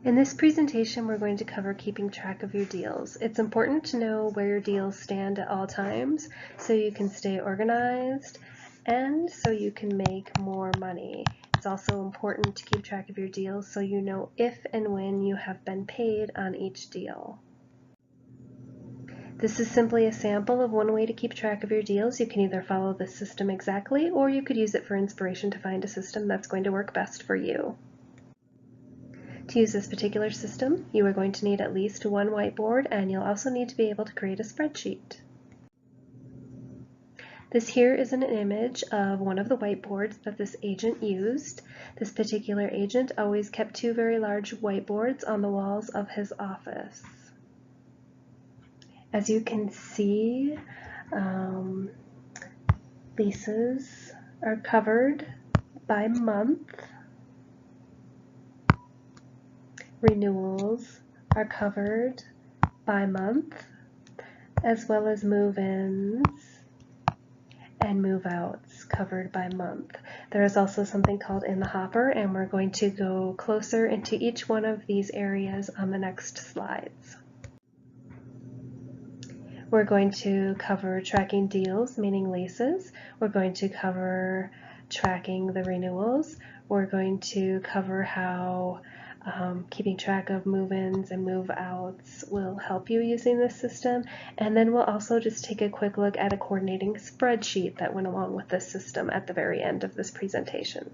In this presentation, we're going to cover keeping track of your deals. It's important to know where your deals stand at all times so you can stay organized and so you can make more money. It's also important to keep track of your deals so you know if and when you have been paid on each deal. This is simply a sample of one way to keep track of your deals. You can either follow this system exactly, or you could use it for inspiration to find a system that's going to work best for you. To use this particular system, you are going to need at least one whiteboard, and you'll also need to be able to create a spreadsheet. This here is an image of one of the whiteboards that this agent used. This particular agent always kept two very large whiteboards on the walls of his office. As you can see, leases are covered by month. Renewals are covered by month, as well as move-ins and move-outs covered by month. There is also something called in the hopper, and we're going to go closer into each one of these areas on the next slides. We're going to cover tracking deals, meaning leases. We're going to cover tracking the renewals. We're going to cover how keeping track of move-ins and move-outs will help you using this system. And then we'll also just take a quick look at a coordinating spreadsheet that went along with this system at the very end of this presentation.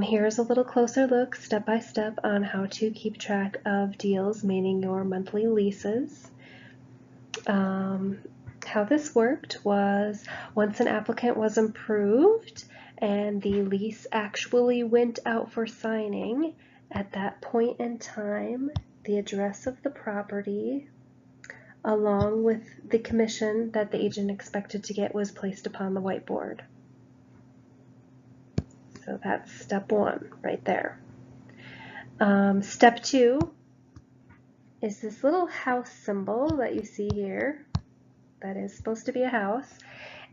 Here's a little closer look, step by step, on how to keep track of deals, meaning your monthly leases. How this worked was once an applicant was approved and the lease actually went out for signing, at that point in time, the address of the property, along with the commission that the agent expected to get, was placed upon the whiteboard. So that's step one right there. Step two is this little house symbol that you see here. That is supposed to be a house,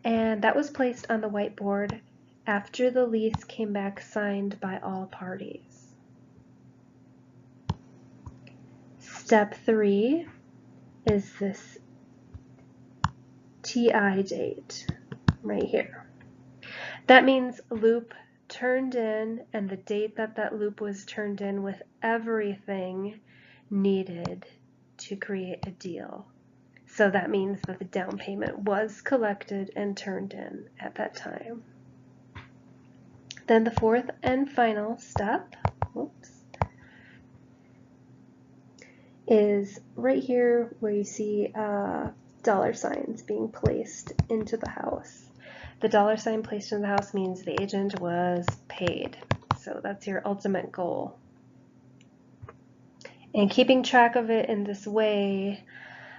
and that was placed on the whiteboard after the lease came back signed by all parties. Step three is this TI date right here. That means loop turned in and the date that that loop was turned in with everything needed to create a deal. So that means that the down payment was collected and turned in at that time. Then the fourth and final step, is right here where you see dollar signs being placed into the house. The dollar sign placed in the house means the agent was paid. So that's your ultimate goal. And keeping track of it in this way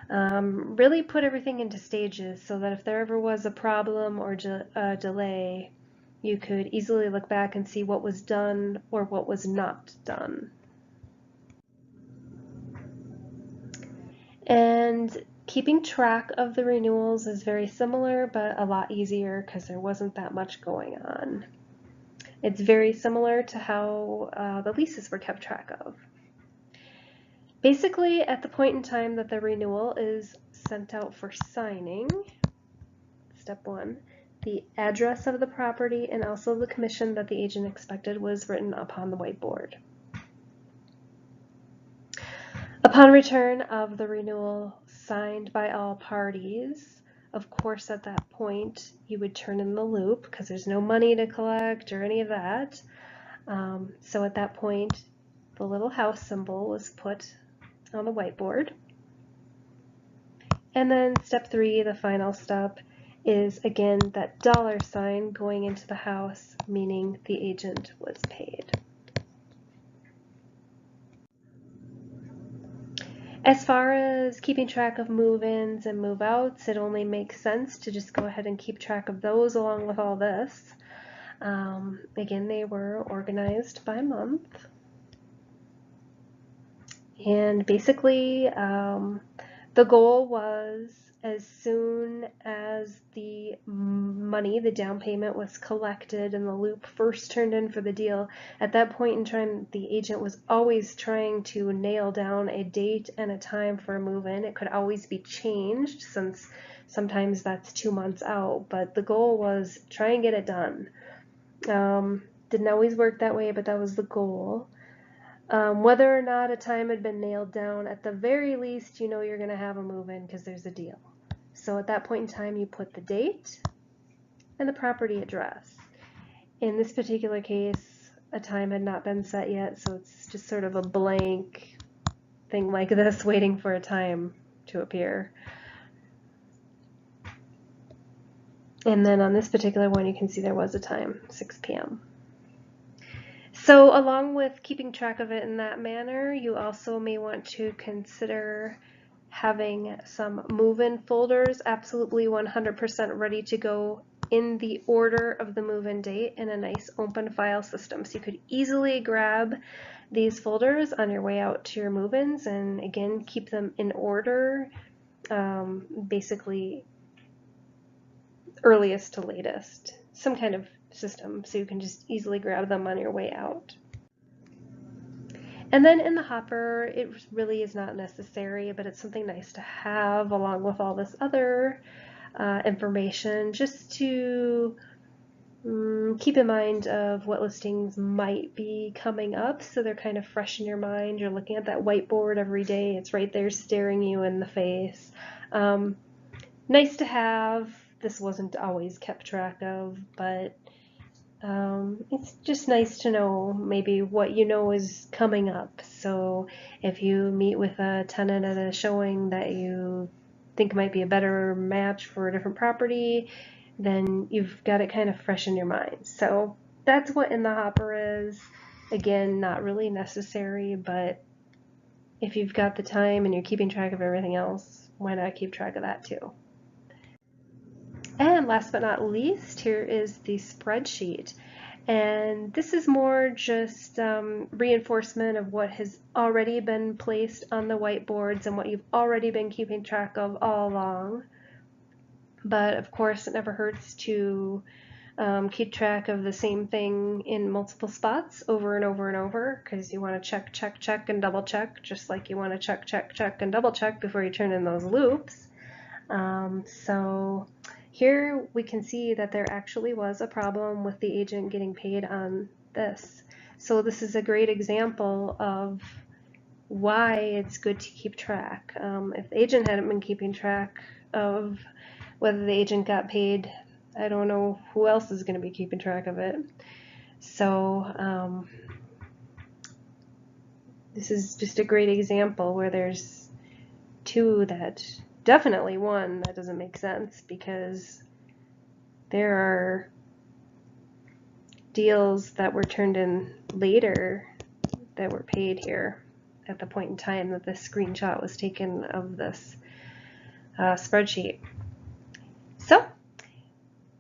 really put everything into stages so that if there ever was a problem or a delay, you could easily look back and see what was done or what was not done. And keeping track of the renewals is very similar, but a lot easier because there wasn't that much going on. It's very similar to how the leases were kept track of. Basically, at the point in time that the renewal is sent out for signing, step one, the address of the property and also the commission that the agent expected was written upon the whiteboard. Upon return of the renewal signed by all parties, of course at that point you would turn in the loop because there's no money to collect or any of that. So at that point the little house symbol was put on the whiteboard. And then step three, the final step, is again that dollar sign going into the house, meaning the agent was paid. As far as keeping track of move-ins and move-outs, it only makes sense to just go ahead and keep track of those along with all this. Again, they were organized by month. And basically, the The goal was as soon as the money, the down payment, was collected and the loop first turned in for the deal, at that point in time, the agent was always trying to nail down a date and a time for a move-in. It could always be changed since sometimes that's 2 months out, but the goal was try and get it done. Didn't always work that way, but that was the goal. Whether or not a time had been nailed down, at the very least, you know you're going to have a move-in because there's a deal. So at that point in time, you put the date and the property address. In this particular case, a time had not been set yet, so it's just sort of a blank thing like this, waiting for a time to appear. And then on this particular one, you can see there was a time, 6 p.m. So along with keeping track of it in that manner, you also may want to consider having some move-in folders absolutely 100% ready to go in the order of the move-in date in a nice open file system. So you could easily grab these folders on your way out to your move-ins and again keep them in order, basically earliest to latest, some kind of system so you can just easily grab them on your way out. And then in the hopper, it really is not necessary, but it's something nice to have along with all this other information just to keep in mind of what listings might be coming up so they're kind of fresh in your mind. You're looking at that whiteboard every day. It's right there staring you in the face. Nice to have. This wasn't always kept track of, but it's just nice to know maybe what you know is coming up. So if you meet with a tenant at a showing that you think might be a better match for a different property, then you've got it kind of fresh in your mind. So that's what in the hopper is. Again, not really necessary, but if you've got the time and you're keeping track of everything else, why not keep track of that too? And last but not least, here is the spreadsheet. And this is more just reinforcement of what has already been placed on the whiteboards and what you've already been keeping track of all along. But of course, it never hurts to keep track of the same thing in multiple spots over and over and over, because you want to check, check, check, and double check, just like you want to check, check, check, and double check before you turn in those loops. So here we can see that there actually was a problem with the agent getting paid on this. So this is a great example of why it's good to keep track. If the agent hadn't been keeping track of whether the agent got paid, I don't know who else is going to be keeping track of it. So this is just a great example where there's two that definitely one that doesn't make sense, because there are deals that were turned in later that were paid here at the point in time that this screenshot was taken of this spreadsheet. So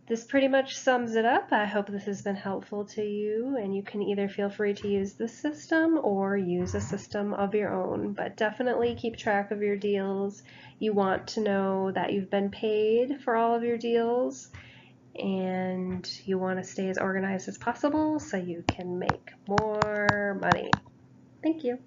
this pretty much sums it up. I hope this has been helpful to you, and you can either feel free to use this system or use a system of your own, but definitely keep track of your deals. You want to know that you've been paid for all of your deals, and you want to stay as organized as possible so you can make more money. Thank you.